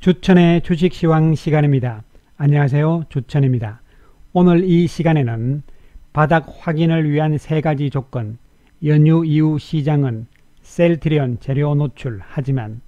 주천의 주식시황 시간입니다. 안녕하세요, 주천입니다. 오늘 이 시간에는 바닥 확인을 위한 세 가지 조건, 연휴 이후 시장은 셀트리온 재료 노출 하지만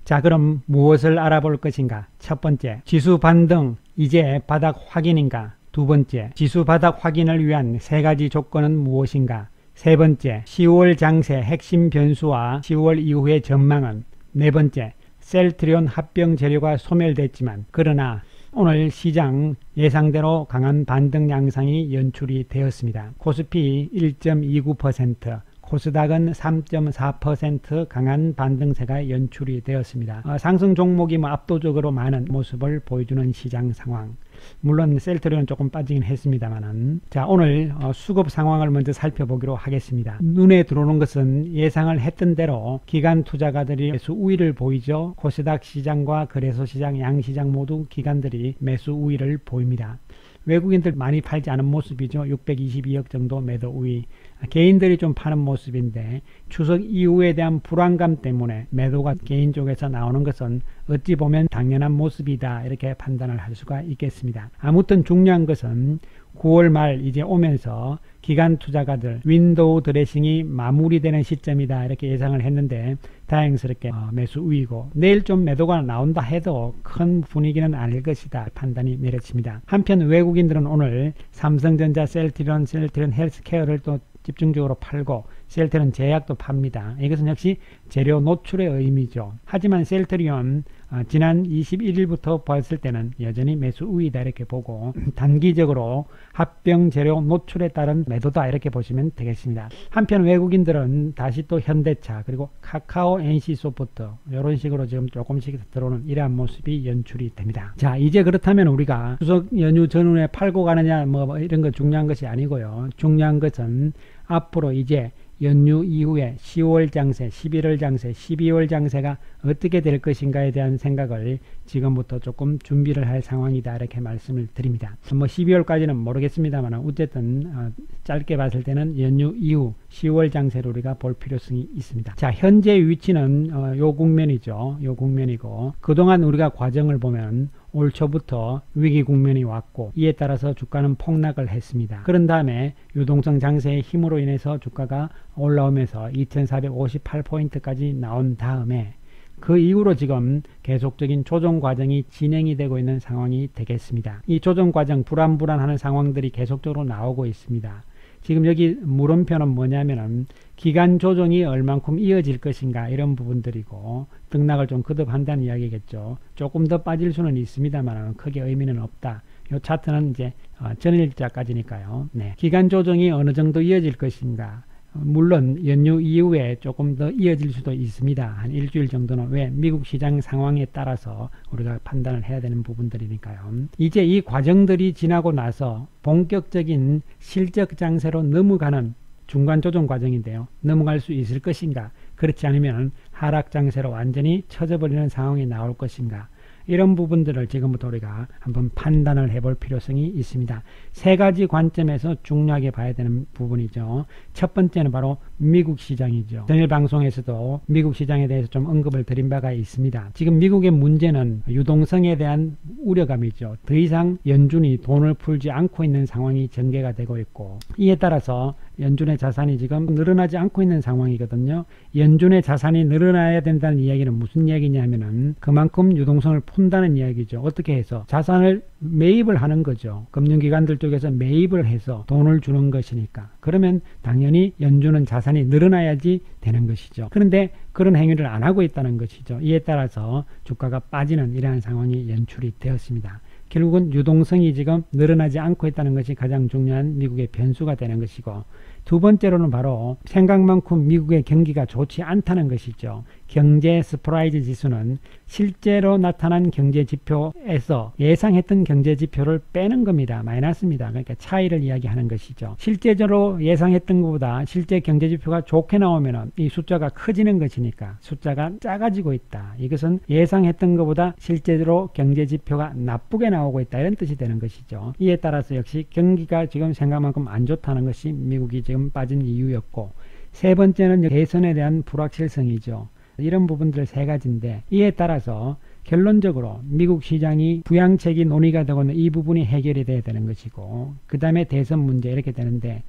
자, 그럼 무엇을 알아볼 것인가? 첫 번째, 지수 반등 이제 바닥 확인인가? 두 번째, 지수 바닥 확인을 위한 세 가지 조건은 무엇인가? 세 번째, 10월 장세 핵심 변수와 10월 이후의 전망은? 네 번째, 셀트리온 합병 재료가 소멸됐지만 그러나 오늘 시장 예상대로 강한 반등 양상이 연출이 되었습니다. 코스피 1.29%, 코스닥은 3.4% 강한 반등세가 연출이 되었습니다. 상승 종목이 압도적으로 많은 모습을 보여주는 시장 상황. 물론 셀트리온은 조금 빠지긴 했습니다만은. 자, 오늘 수급 상황을 먼저 살펴보기로 하겠습니다. 눈에 들어오는 것은 예상을 했던 대로 기관 투자가들이 매수 우위를 보이죠. 코스닥 시장과 거래소 시장, 양시장 모두 기관들이 매수 우위를 보입니다. 외국인들 많이 팔지 않은 모습이죠. 622억 정도 매도 우위. 개인들이 좀 파는 모습인데 추석 이후에 대한 불안감 때문에 매도가 개인 쪽에서 나오는 것은 어찌 보면 당연한 모습이다, 이렇게 판단을 할 수가 있겠습니다. 아무튼 중요한 것은 9월 말 이제 오면서 기관 투자가들 윈도우 드레싱이 마무리되는 시점이다, 이렇게 예상을 했는데 다행스럽게 매수 우위고 내일 좀 매도가 나온다 해도 큰 분위기는 아닐 것이다 판단이 내려집니다. 한편 외국인들은 오늘 삼성전자, 셀트리온 헬스케어를 또 집중적으로 팔고 셀트리온 제약도 팝니다. 이것은 역시 재료 노출의 의미죠. 하지만 셀트리온 지난 21일부터 봤을 때는 여전히 매수 우위다, 이렇게 보고 단기적으로 합병 재료 노출에 따른 매도다, 이렇게 보시면 되겠습니다. 한편 외국인들은 다시 또 현대차 그리고 카카오, NC소프트 이런 식으로 지금 조금씩 들어오는 이러한 모습이 연출이 됩니다. 자, 이제 그렇다면 우리가 추석 연휴 전후에 팔고 가느냐 뭐 이런 거 중요한 것이 아니고요. 중요한 것은 앞으로 이제 연휴 이후에 10월 장세, 11월 장세, 12월 장세가 어떻게 될 것인가에 대한 생각을 지금부터 조금 준비를 할 상황이다, 이렇게 말씀을 드립니다. 뭐 12월까지는 모르겠습니다만 어쨌든 짧게 봤을 때는 연휴 이후 10월 장세를 우리가 볼 필요성이 있습니다. 자, 현재 위치는 요 국면이죠. 요 국면이고 그동안 우리가 과정을 보면 올 초부터 위기 국면이 왔고 이에 따라서 주가는 폭락을 했습니다. 그런 다음에 유동성 장세의 힘으로 인해서 주가가 올라오면서 2458포인트까지 나온 다음에 그 이후로 지금 계속적인 조정 과정이 진행이 되고 있는 상황이 되겠습니다. 이 조정 과정 불안하는 상황들이 계속적으로 나오고 있습니다. 지금 여기 물음표는 뭐냐면은 기간 조정이 얼만큼 이어질 것인가, 이런 부분들이고 등락을 좀 거듭한다는 이야기겠죠. 조금 더 빠질 수는 있습니다만 크게 의미는 없다. 이 차트는 이제 전일자까지니까요. 네. 기간 조정이 어느 정도 이어질 것인가, 물론 연휴 이후에 조금 더 이어질 수도 있습니다. 한 일주일 정도는. 왜? 미국 시장 상황에 따라서 우리가 판단을 해야 되는 부분들이니까요. 이제 이 과정들이 지나고 나서 본격적인 실적 장세로 넘어가는 중간 조정 과정인데요. 넘어갈 수 있을 것인가, 그렇지 않으면 하락 장세로 완전히 쳐져버리는 상황이 나올 것인가, 이런 부분들을 지금부터 우리가 한번 판단을 해볼 필요성이 있습니다. 세 가지 관점에서 중요하게 봐야 되는 부분이죠. 첫 번째는 바로 미국 시장이죠. 전일 방송에서도 미국 시장에 대해서 좀 언급을 드린 바가 있습니다. 지금 미국의 문제는 유동성에 대한 우려감이죠. 더 이상 연준이 돈을 풀지 않고 있는 상황이 전개가 되고 있고 이에 따라서 연준의 자산이 지금 늘어나지 않고 있는 상황이거든요. 연준의 자산이 늘어나야 된다는 이야기는 무슨 이야기냐면은 그만큼 유동성을 푼다는 이야기죠. 어떻게 해서? 자산을 매입을 하는 거죠. 금융기관들 쪽에서 매입을 해서 돈을 주는 것이니까. 그러면 당연히 연준은 자산이 늘어나야지 되는 것이죠. 그런데 그런 행위를 안 하고 있다는 것이죠. 이에 따라서 주가가 빠지는 이러한 상황이 연출이 되었습니다. 결국은 유동성이 지금 늘어나지 않고 있다는 것이 가장 중요한 미국의 변수가 되는 것이고, 두 번째로는 바로 생각만큼 미국의 경기가 좋지 않다는 것이죠. 경제 스프라이즈 지수는 실제로 나타난 경제 지표에서 예상했던 경제 지표를 빼는 겁니다. 마이너스입니다. 그러니까 차이를 이야기하는 것이죠. 실제적으로 예상했던 것보다 실제 경제 지표가 좋게 나오면 이 숫자가 커지는 것이니까 숫자가 작아지고 있다. 이것은 예상했던 것보다 실제로 경제 지표가 나쁘게 나오고 있다, 이런 뜻이 되는 것이죠. 이에 따라서 역시 경기가 지금 생각만큼 안 좋다는 것이 미국이 지금 빠진 이유였고, 세 번째는 대선에 대한 불확실성이죠. 이런 부분들 세 가지인데 이에 따라서 결론적으로 미국 시장이 부양책이 논의가 되고 있는 이 부분이 해결이 돼야 되는 것이고, 그 다음에 대선 문제 이렇게 되는데,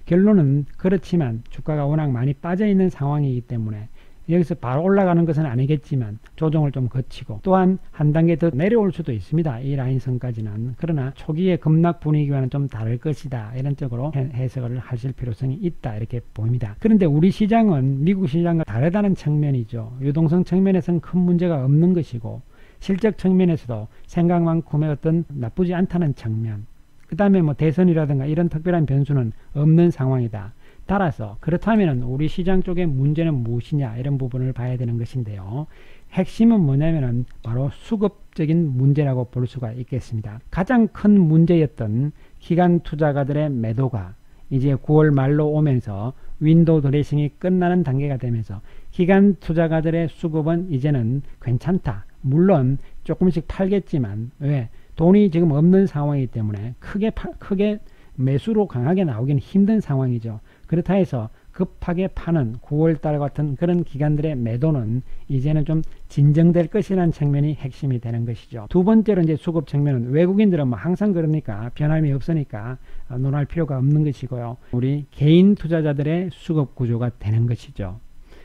결론은 그렇지만 주가가 워낙 많이 빠져 있는 상황이기 때문에 여기서 바로 올라가는 것은 아니겠지만 조정을 좀 거치고, 또한 한 단계 더 내려올 수도 있습니다. 이 라인선까지는. 그러나 초기의 급락 분위기와는 좀 다를 것이다, 이런 쪽으로 해석을 하실 필요성이 있다, 이렇게 보입니다. 그런데 우리 시장은 미국 시장과 다르다는 측면이죠. 유동성 측면에서는 큰 문제가 없는 것이고, 실적 측면에서도 생각만큼의 어떤 나쁘지 않다는 측면, 그 다음에 뭐 대선이라든가 이런 특별한 변수는 없는 상황이다. 따라서 그렇다면 우리 시장 쪽의 문제는 무엇이냐, 이런 부분을 봐야 되는 것인데요. 핵심은 뭐냐면은 바로 수급적인 문제라고 볼 수가 있겠습니다. 가장 큰 문제였던 기관 투자가들의 매도가 이제 9월 말로 오면서 윈도우 드레싱이 끝나는 단계가 되면서 기관 투자가들의 수급은 이제는 괜찮다. 물론 조금씩 팔겠지만, 왜? 돈이 지금 없는 상황이기 때문에 크게 매수로 강하게 나오기는 힘든 상황이죠. 그렇다 해서 급하게 파는 9월달 같은 그런 기관들의 매도는 이제는 좀 진정될 것이라는 측면이 핵심이 되는 것이죠. 두 번째로 이제 수급 측면은 외국인들은 뭐 항상 그러니까 변함이 없으니까 논할 필요가 없는 것이고요. 우리 개인 투자자들의 수급 구조가 되는 것이죠.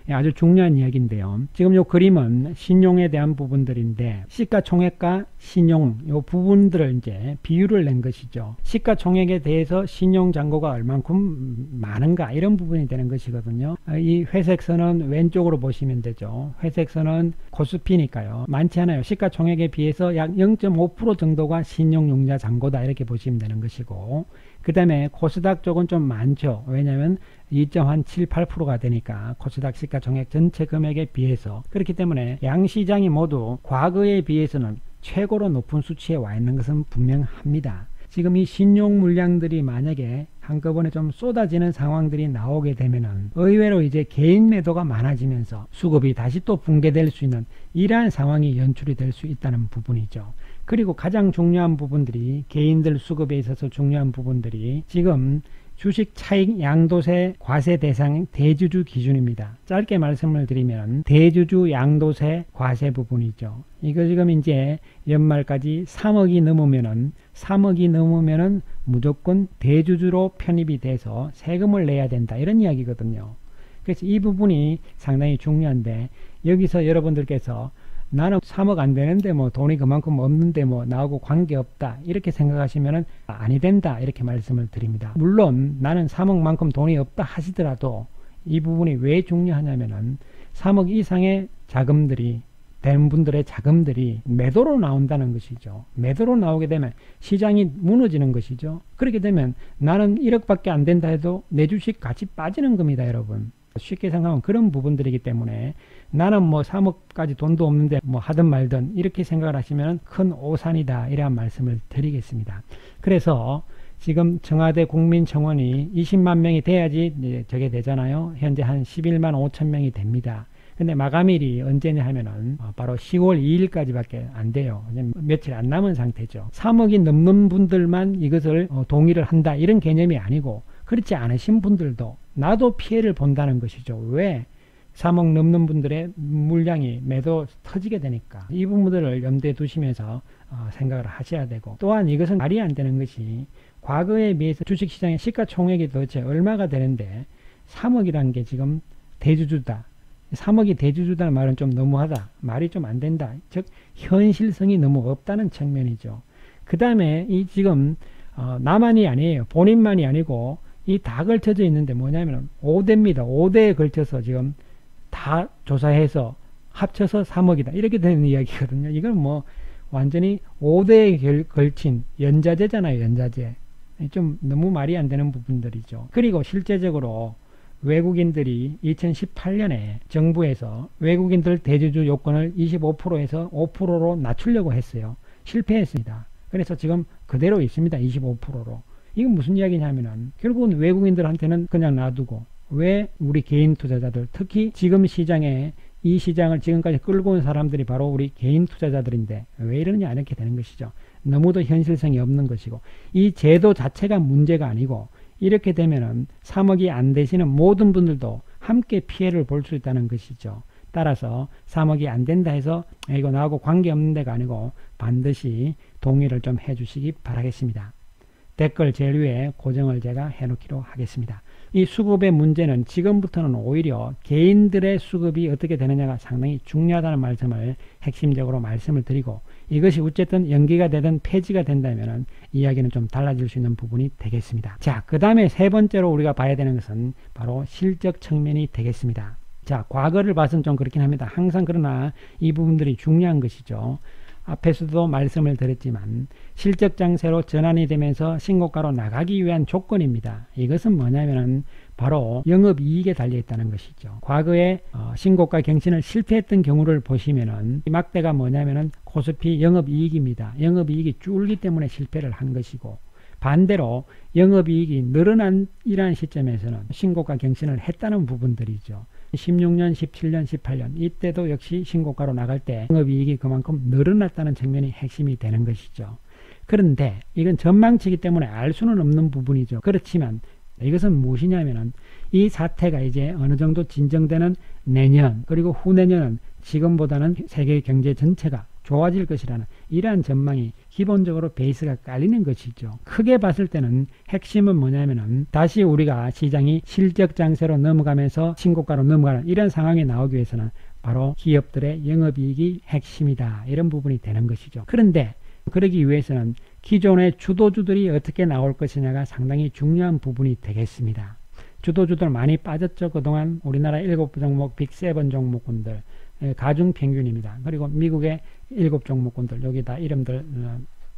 아주 중요한 이야기인데요. 지금 요 그림은 신용에 대한 부분들인데, 시가총액과 신용 요 부분들을 이제 비율을 낸 것이죠. 시가총액에 대해서 신용잔고가 얼만큼 많은가, 이런 부분이 되는 것이거든요. 이 회색선은 왼쪽으로 보시면 되죠. 회색선은 코스피니까요. 많지 않아요. 시가총액에 비해서 약 0.5% 정도가 신용융자 잔고다, 이렇게 보시면 되는 것이고, 그 다음에 코스닥 쪽은 좀 많죠. 왜냐하면 2.78%가 되니까 코스닥 시가총액 전체 금액에 비해서. 그렇기 때문에 양시장이 모두 과거에 비해서는 최고로 높은 수치에 와 있는 것은 분명합니다. 지금 이 신용 물량들이 만약에 한꺼번에 좀 쏟아지는 상황들이 나오게 되면은 의외로 이제 개인 매도가 많아지면서 수급이 다시 또 붕괴될 수 있는 이러한 상황이 연출이 될 수 있다는 부분이죠. 그리고 가장 중요한 부분들이, 개인들 수급에 있어서 중요한 부분들이 지금 주식 차익 양도세 과세 대상 대주주 기준입니다. 짧게 말씀을 드리면 대주주 양도세 과세 부분이죠. 이거 지금 이제 연말까지 3억이 넘으면은 무조건 대주주로 편입이 돼서 세금을 내야 된다, 이런 이야기거든요. 그래서 이 부분이 상당히 중요한데, 여기서 여러분들께서 나는 3억 안 되는데 뭐 돈이 그만큼 없는데 뭐 나하고 관계없다, 이렇게 생각하시면은 아니 된다, 이렇게 말씀을 드립니다. 물론 나는 3억만큼 돈이 없다 하시더라도 이 부분이 왜 중요하냐면은 3억 이상의 자금들이, 된 분들의 자금들이 매도로 나온다는 것이죠. 매도로 나오게 되면 시장이 무너지는 것이죠. 그렇게 되면 나는 1억밖에 안 된다 해도 내 주식 같이 빠지는 겁니다, 여러분. 쉽게 생각하면 그런 부분들이기 때문에 나는 뭐 3억까지 돈도 없는데 뭐 하든 말든 이렇게 생각을 하시면 큰 오산이다, 이러한 말씀을 드리겠습니다. 그래서 지금 청와대 국민청원이 20만 명이 돼야지 이제 저게 되잖아요. 현재 한 11만 5천 명이 됩니다. 근데 마감일이 언제냐 하면은 바로 10월 2일까지밖에 안 돼요. 며칠 안 남은 상태죠. 3억이 넘는 분들만 이것을 동의를 한다, 이런 개념이 아니고, 그렇지 않으신 분들도 나도 피해를 본다는 것이죠. 왜? 3억 넘는 분들의 물량이 매도 터지게 되니까 이 부분들을 염두에 두시면서 생각을 하셔야 되고, 또한 이것은 말이 안 되는 것이 과거에 비해서 주식시장의 시가총액이 도대체 얼마가 되는데 3억이라는 게 지금 대주주다. 3억이 대주주다는 말은 좀 너무하다. 말이 좀 안 된다. 즉 현실성이 너무 없다는 측면이죠. 그 다음에 이 지금 나만이 아니에요. 본인만이 아니고 이 다 걸쳐져 있는데 뭐냐면 5대입니다. 5대에 걸쳐서 지금 다 조사해서 합쳐서 3억이다. 이렇게 되는 이야기거든요. 이건 뭐 완전히 5대에 걸친 연자제잖아요. 연자제. 좀 너무 말이 안 되는 부분들이죠. 그리고 실제적으로 외국인들이 2018년에 정부에서 외국인들 대주주 요건을 25%에서 5%로 낮추려고 했어요. 실패했습니다. 그래서 지금 그대로 있습니다. 25%로. 이건 무슨 이야기냐면은 결국은 외국인들한테는 그냥 놔두고, 왜 우리 개인 투자자들, 특히 지금 시장에 이 시장을 지금까지 끌고 온 사람들이 바로 우리 개인 투자자들인데 왜 이러느냐, 이렇게 되는 것이죠. 너무도 현실성이 없는 것이고, 이 제도 자체가 문제가 아니고, 이렇게 되면은 3억이 안 되시는 모든 분들도 함께 피해를 볼 수 있다는 것이죠. 따라서 3억이 안 된다 해서 이거 나하고 관계없는 데가 아니고 반드시 동의를 좀 해주시기 바라겠습니다. 댓글 제일 위에 고정을 제가 해놓기로 하겠습니다. 이 수급의 문제는 지금부터는 오히려 개인들의 수급이 어떻게 되느냐가 상당히 중요하다는 말씀을 핵심적으로 말씀을 드리고, 이것이 어쨌든 연기가 되든 폐지가 된다면 이야기는 좀 달라질 수 있는 부분이 되겠습니다. 자, 그 다음에 세 번째로 우리가 봐야 되는 것은 바로 실적 측면이 되겠습니다. 자, 과거를 봐서는 좀 그렇긴 합니다. 항상 그러나 이 부분들이 중요한 것이죠. 앞에서도 말씀을 드렸지만 실적 장세로 전환이 되면서 신고가로 나가기 위한 조건입니다. 이것은 뭐냐면은 바로 영업이익에 달려있다는 것이죠. 과거에 신고가 경신을 실패했던 경우를 보시면은 막대가 뭐냐면은 코스피 영업이익입니다. 영업이익이 줄기 때문에 실패를 한 것이고, 반대로 영업이익이 늘어난 이러한 시점에서는 신고가 경신을 했다는 부분들이죠. 16년, 17년, 18년 이때도 역시 신고가로 나갈 때 영업이익이 그만큼 늘어났다는 측면이 핵심이 되는 것이죠. 그런데 이건 전망치기 때문에 알 수는 없는 부분이죠. 그렇지만 이것은 무엇이냐면은 이 사태가 이제 어느 정도 진정되는 내년 그리고 후내년은 지금보다는 세계 경제 전체가 좋아질 것이라는 이러한 전망이 기본적으로 베이스가 깔리는 것이죠. 크게 봤을 때는 핵심은 뭐냐면은 다시 우리가 시장이 실적 장세로 넘어가면서 신고가로 넘어가는 이런 상황이 나오기 위해서는 바로 기업들의 영업이익이 핵심이다, 이런 부분이 되는 것이죠. 그런데 그러기 위해서는 기존의 주도주들이 어떻게 나올 것이냐가 상당히 중요한 부분이 되겠습니다. 주도주들 많이 빠졌죠. 그동안 우리나라 7종목 빅7 종목군들 가중평균입니다. 그리고 미국의 7종목군들 여기 다 이름들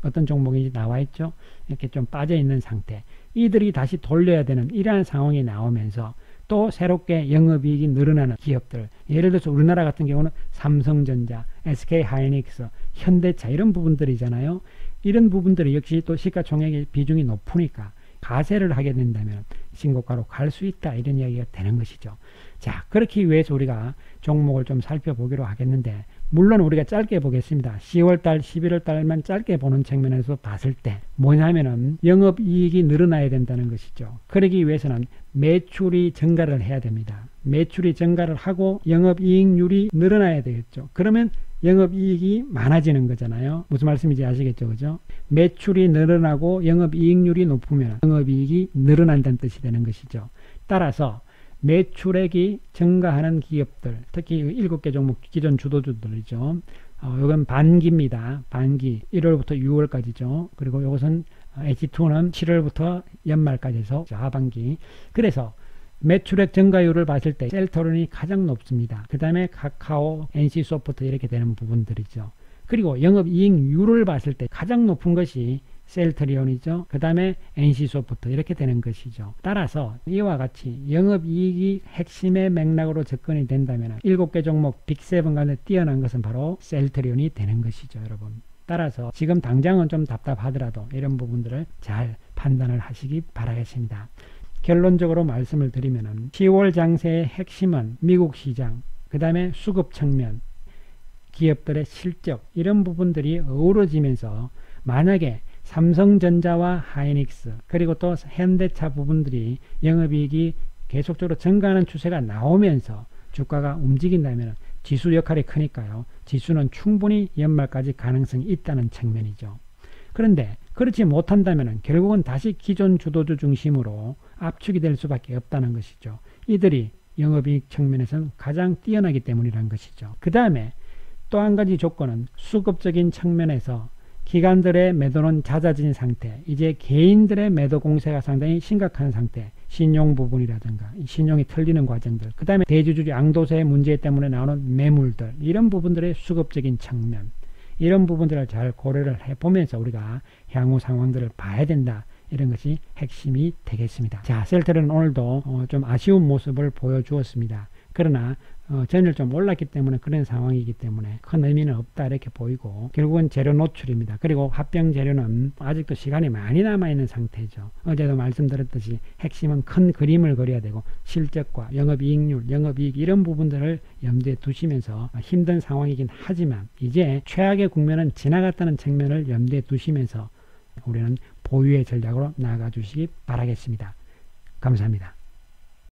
어떤 종목인지 나와 있죠. 이렇게 좀 빠져 있는 상태, 이들이 다시 돌려야 되는 이러한 상황이 나오면서 또 새롭게 영업이익이 늘어나는 기업들, 예를 들어서 우리나라 같은 경우는 삼성전자, SK하이닉스, 현대차 이런 부분들이잖아요. 이런 부분들이 역시 또 시가총액의 비중이 높으니까 가세를 하게 된다면 신고가로 갈 수 있다, 이런 이야기가 되는 것이죠. 자, 그렇기 위해서 우리가 종목을 좀 살펴보기로 하겠는데, 물론 우리가 짧게 보겠습니다. 10월달, 11월달만 짧게 보는 측면에서 봤을 때 뭐냐면은 영업이익이 늘어나야 된다는 것이죠. 그러기 위해서는 매출이 증가를 해야 됩니다. 매출이 증가를 하고 영업이익률이 늘어나야 되겠죠. 그러면 영업이익이 많아지는 거잖아요. 무슨 말씀인지 아시겠죠? 그죠? 매출이 늘어나고 영업이익률이 높으면 영업이익이 늘어난다는 뜻이 되는 것이죠. 따라서 매출액이 증가하는 기업들, 특히 7개 종목 기존 주도주들이죠. 이건 반기입니다. 반기 1월부터 6월까지죠. 그리고 이것은 H2는 7월부터 연말까지 해서 하반기. 그래서 매출액 증가율을 봤을 때 셀트론이 가장 높습니다. 그 다음에 카카오, NC소프트 이렇게 되는 부분들이죠. 그리고 영업이익률을 봤을 때 가장 높은 것이 셀트리온이죠. 그 다음에 NC소프트 이렇게 되는 것이죠. 따라서 이와 같이 영업이익이 핵심의 맥락으로 접근이 된다면 7개 종목 빅7 가운데 뛰어난 것은 바로 셀트리온이 되는 것이죠. 여러분, 따라서 지금 당장은 좀 답답하더라도 이런 부분들을 잘 판단을 하시기 바라겠습니다. 결론적으로 말씀을 드리면 10월 장세의 핵심은 미국 시장, 그 다음에 수급 측면, 기업들의 실적 이런 부분들이 어우러지면서 만약에 삼성전자와 하이닉스 그리고 또 현대차 부분들이 영업이익이 계속적으로 증가하는 추세가 나오면서 주가가 움직인다면 지수 역할이 크니까요. 지수는 충분히 연말까지 가능성이 있다는 측면이죠. 그런데 그렇지 못한다면 결국은 다시 기존 주도주 중심으로 압축이 될 수밖에 없다는 것이죠. 이들이 영업이익 측면에서는 가장 뛰어나기 때문이라는 것이죠. 그 다음에 또 한 가지 조건은 수급적인 측면에서 기관들의 매도는 잦아진 상태, 이제 개인들의 매도 공세가 상당히 심각한 상태, 신용 부분이라든가 신용이 털리는 과정들, 그 다음에 대주주 양도세 문제 때문에 나오는 매물들, 이런 부분들의 수급적인 측면, 이런 부분들을 잘 고려를 해보면서 우리가 향후 상황들을 봐야 된다, 이런 것이 핵심이 되겠습니다. 자, 셀트리온은 오늘도 좀 아쉬운 모습을 보여주었습니다. 그러나 전일 좀 올랐기 때문에 그런 상황이기 때문에 큰 의미는 없다, 이렇게 보이고, 결국은 재료 노출입니다. 그리고 합병 재료는 아직도 시간이 많이 남아있는 상태죠. 어제도 말씀드렸듯이 핵심은 큰 그림을 그려야 되고 실적과 영업이익률, 영업이익 이런 부분들을 염두에 두시면서 힘든 상황이긴 하지만 이제 최악의 국면은 지나갔다는 측면을 염두에 두시면서 우리는 보유의 전략으로 나아가 주시기 바라겠습니다. 감사합니다.